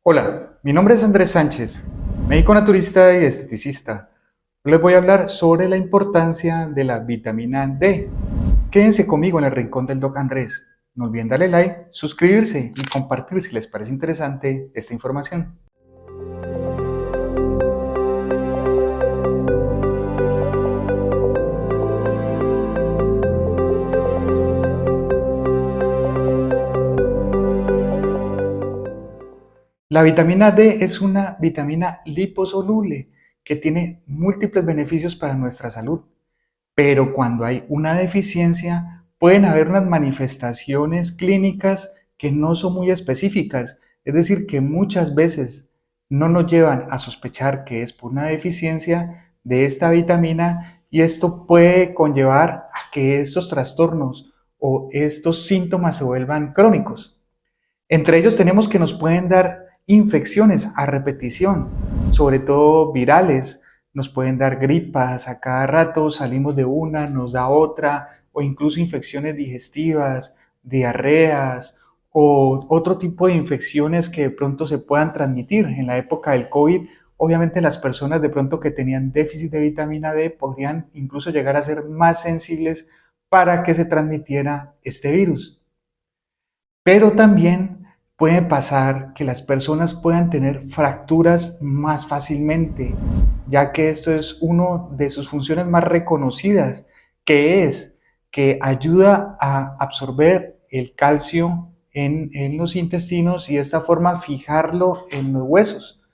Hola, mi nombre es Andrés Sánchez, médico naturista y esteticista. Les voy a hablar sobre la importancia de la vitamina D. Quédense conmigo en el rincón del Doc Andrés. No olviden darle like, suscribirse y compartir si les parece interesante esta información. La vitamina D es una vitamina liposoluble que tiene múltiples beneficios para nuestra salud. Pero cuando hay una deficiencia, pueden haber unas manifestaciones clínicas que no son muy específicas, es decir, que muchas veces no nos llevan a sospechar que es por una deficiencia de esta vitamina y esto puede conllevar a que estos trastornos o estos síntomas se vuelvan crónicos. Entre ellos tenemos que nos pueden dar infecciones a repetición, sobre todo virales, nos pueden dar gripas a cada rato, salimos de una, nos da otra, o incluso infecciones digestivas, diarreas o otro tipo de infecciones que de pronto se puedan transmitir. En la época del COVID, obviamente las personas de pronto que tenían déficit de vitamina D podrían incluso llegar a ser más sensibles para que se transmitiera este virus. Pero también puede pasar que las personas puedan tener fracturas más fácilmente, ya que esto es una de sus funciones más reconocidas, que es que ayuda a absorber el calcio en los intestinos y de esta forma fijarlo en los huesos.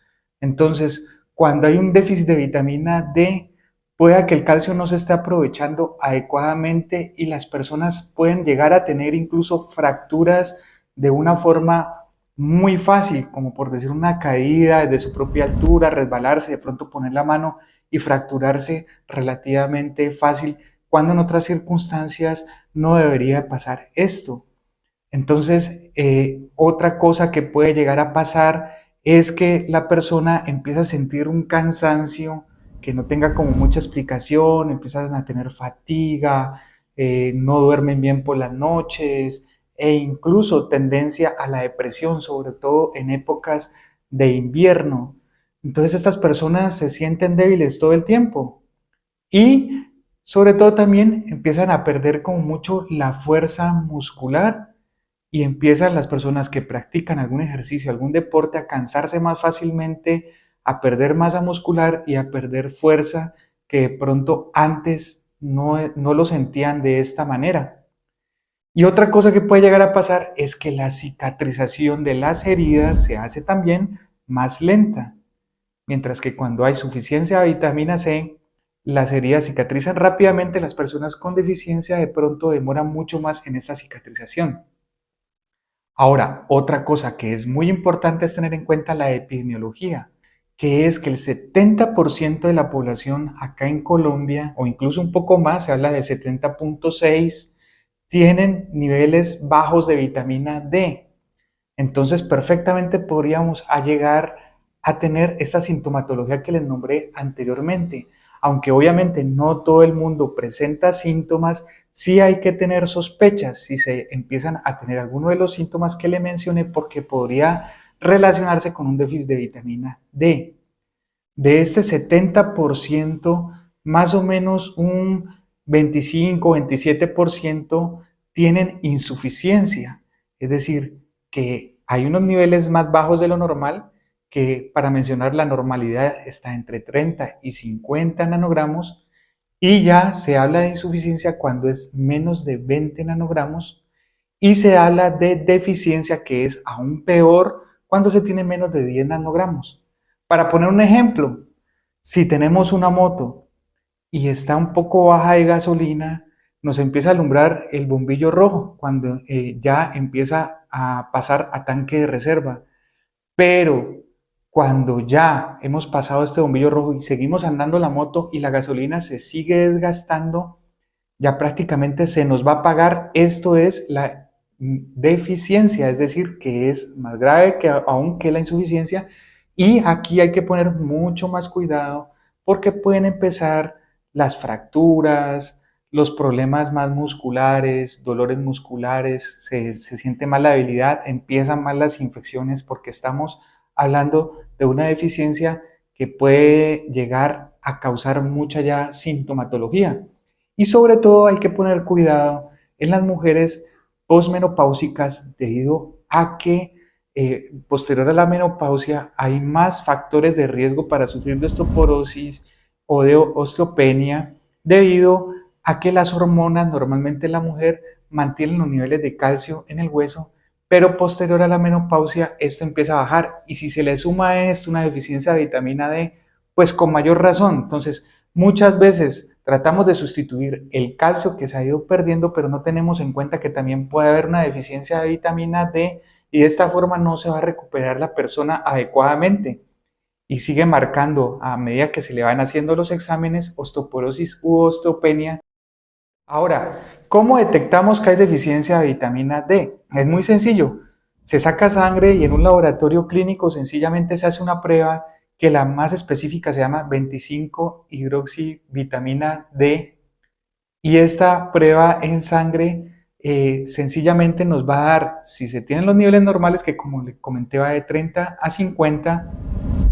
Entonces, cuando hay un déficit de vitamina D, pueda que el calcio no se esté aprovechando adecuadamente y las personas pueden llegar a tener incluso fracturas de una forma muy fácil, como por decir una caída de su propia altura, resbalarse, de pronto poner la mano y fracturarse relativamente fácil, cuando en otras circunstancias no debería pasar esto. Entonces, otra cosa que puede llegar a pasar es que la persona empieza a sentir un cansancio que no tenga como mucha explicación, empiezan a tener fatiga, no duermen bien por las noches e incluso tendencia a la depresión, sobre todo en épocas de invierno. Entonces estas personas se sienten débiles todo el tiempo y sobre todo también empiezan a perder como mucho la fuerza muscular y empiezan las personas que practican algún ejercicio, algún deporte a cansarse más fácilmente, a perder masa muscular y a perder fuerza que de pronto antes no lo sentían de esta manera. Y otra cosa que puede llegar a pasar es que la cicatrización de las heridas se hace también más lenta, mientras que cuando hay suficiencia de vitamina C, las heridas cicatrizan rápidamente, las personas con deficiencia de pronto demoran mucho más en esta cicatrización. Ahora, otra cosa que es muy importante es tener en cuenta la epidemiología, que es que el 70% de la población acá en Colombia, o incluso un poco más, se habla de 70.6, tienen niveles bajos de vitamina D. Entonces, perfectamente podríamos llegar a tener esta sintomatología que les nombré anteriormente. Aunque obviamente no todo el mundo presenta síntomas, sí hay que tener sospechas si se empiezan a tener alguno de los síntomas que le mencioné porque podría relacionarse con un déficit de vitamina D. De este 70%, más o menos un 25-27% tienen insuficiencia, es decir, que hay unos niveles más bajos de lo normal, que para mencionar la normalidad está entre 30 y 50 nanogramos, y ya se habla de insuficiencia cuando es menos de 20 nanogramos, y se habla de deficiencia que es aún peor cuando se tiene menos de 10 nanogramos. Para poner un ejemplo, si tenemos una moto y está un poco baja de gasolina, nos empieza a alumbrar el bombillo rojo cuando ya empieza a pasar a tanque de reserva. Pero cuando ya hemos pasado este bombillo rojo y seguimos andando la moto y la gasolina se sigue desgastando, ya prácticamente se nos va a pagar. Esto es la deficiencia, es decir, que es más grave que aún que la insuficiencia. Y aquí hay que poner mucho más cuidado porque pueden empezar las fracturas, los problemas más musculares, dolores musculares, se siente más la debilidad, empiezan más las infecciones porque estamos hablando de una deficiencia que puede llegar a causar mucha ya sintomatología. Y sobre todo hay que poner cuidado en las mujeres posmenopáusicas debido a que posterior a la menopausia hay más factores de riesgo para sufrir de osteoporosis o de osteopenia debido a que las hormonas normalmente en la mujer mantienen los niveles de calcio en el hueso, pero posterior a la menopausia esto empieza a bajar y si se le suma a esto una deficiencia de vitamina D, pues con mayor razón. Entonces, muchas veces tratamos de sustituir el calcio que se ha ido perdiendo, pero no tenemos en cuenta que también puede haber una deficiencia de vitamina D y de esta forma no se va a recuperar la persona adecuadamente y sigue marcando a medida que se le van haciendo los exámenes osteoporosis u osteopenia. Ahora, ¿cómo detectamos que hay deficiencia de vitamina D? Es muy sencillo. Se saca sangre y en un laboratorio clínico sencillamente se hace una prueba que la más específica se llama 25-hidroxivitamina D y esta prueba en sangre sencillamente nos va a dar si se tienen los niveles normales que como le comenté va de 30 a 50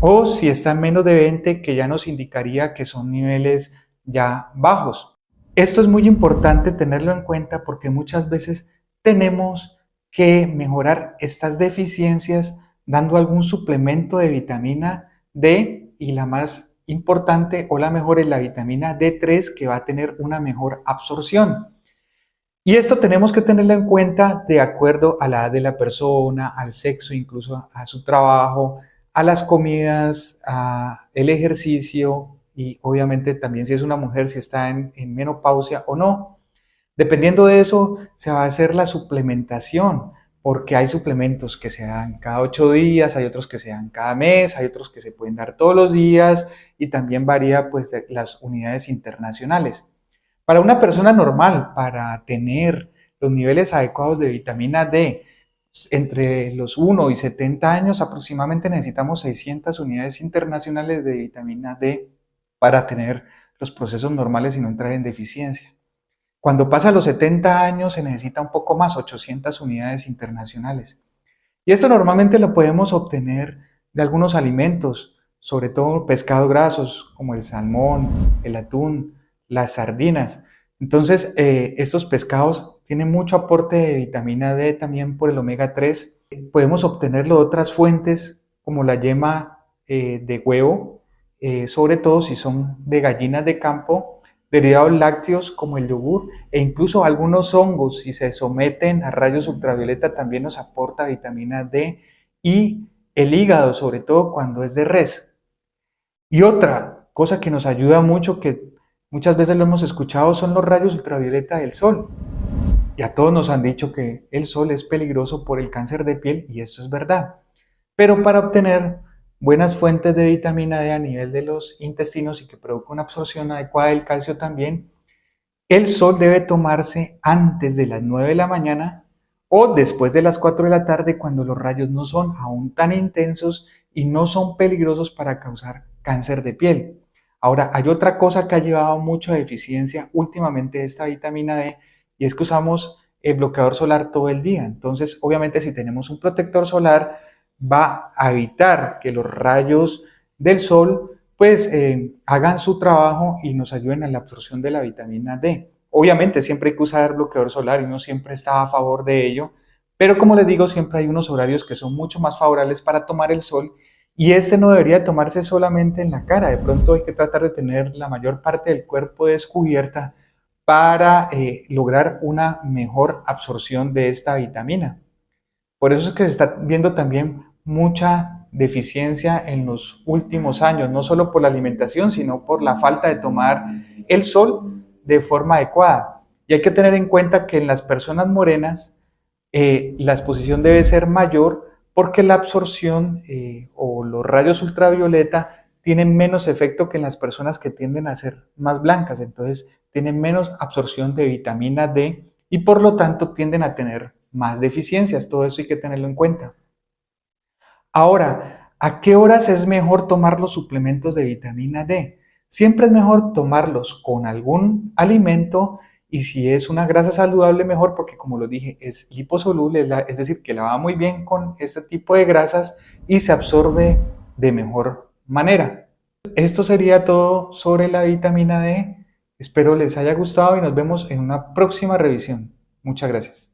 o si está en menos de 20 que ya nos indicaría que son niveles ya bajos. Esto es muy importante tenerlo en cuenta porque muchas veces tenemos que mejorar estas deficiencias dando algún suplemento de vitamina D y la más importante o la mejor es la vitamina D3 que va a tener una mejor absorción. Y esto tenemos que tenerlo en cuenta de acuerdo a la edad de la persona, al sexo, incluso a su trabajo, a las comidas, a el ejercicio y obviamente también si es una mujer, si está en menopausia o no. Dependiendo de eso, se va a hacer la suplementación, porque hay suplementos que se dan cada 8 días, hay otros que se dan cada mes, hay otros que se pueden dar todos los días y también varía pues de las unidades internacionales. Para una persona normal, para tener los niveles adecuados de vitamina D, entre los 1 y 70 años aproximadamente necesitamos 600 unidades internacionales de vitamina D para tener los procesos normales y no entrar en deficiencia. Cuando pasa los 70 años se necesita un poco más, 800 unidades internacionales. Y esto normalmente lo podemos obtener de algunos alimentos, sobre todo pescados grasos como el salmón, el atún, las sardinas. Entonces, estos pescados tienen mucho aporte de vitamina D también por el omega 3. Podemos obtenerlo de otras fuentes como la yema de huevo, sobre todo si son de gallinas de campo, derivados lácteos como el yogur e incluso algunos hongos, si se someten a rayos ultravioleta, también nos aporta vitamina D y el hígado, sobre todo cuando es de res. Y otra cosa que nos ayuda mucho, que muchas veces lo hemos escuchado, son los rayos ultravioleta del sol. Y a todos nos han dicho que el sol es peligroso por el cáncer de piel y esto es verdad. Pero para obtener buenas fuentes de vitamina D a nivel de los intestinos y que produzca una absorción adecuada del calcio también, el sol debe tomarse antes de las 9 de la mañana o después de las 4 de la tarde cuando los rayos no son aún tan intensos y no son peligrosos para causar cáncer de piel. Ahora, hay otra cosa que ha llevado mucho a deficiencia últimamente de esta vitamina D y es que usamos el bloqueador solar todo el día. Entonces, obviamente, si tenemos un protector solar, va a evitar que los rayos del sol pues hagan su trabajo y nos ayuden a la absorción de la vitamina D. Obviamente siempre hay que usar bloqueador solar y uno siempre está a favor de ello, pero como les digo, siempre hay unos horarios que son mucho más favorables para tomar el sol y este no debería tomarse solamente en la cara, de pronto hay que tratar de tener la mayor parte del cuerpo descubierta para lograr una mejor absorción de esta vitamina. Por eso es que se está viendo también mucha deficiencia en los últimos años, no solo por la alimentación, sino por la falta de tomar el sol de forma adecuada. Y hay que tener en cuenta que en las personas morenas la exposición debe ser mayor porque la absorción o los rayos ultravioleta tienen menos efecto que en las personas que tienden a ser más blancas, entonces tienen menos absorción de vitamina D y por lo tanto tienden a tener más deficiencias. Todo eso hay que tenerlo en cuenta. Ahora, ¿a qué horas es mejor tomar los suplementos de vitamina D? Siempre es mejor tomarlos con algún alimento y si es una grasa saludable mejor porque como lo dije es liposoluble, es decir, que la va muy bien con este tipo de grasas y se absorbe de mejor manera. Esto sería todo sobre la vitamina D. Espero les haya gustado y nos vemos en una próxima revisión. Muchas gracias.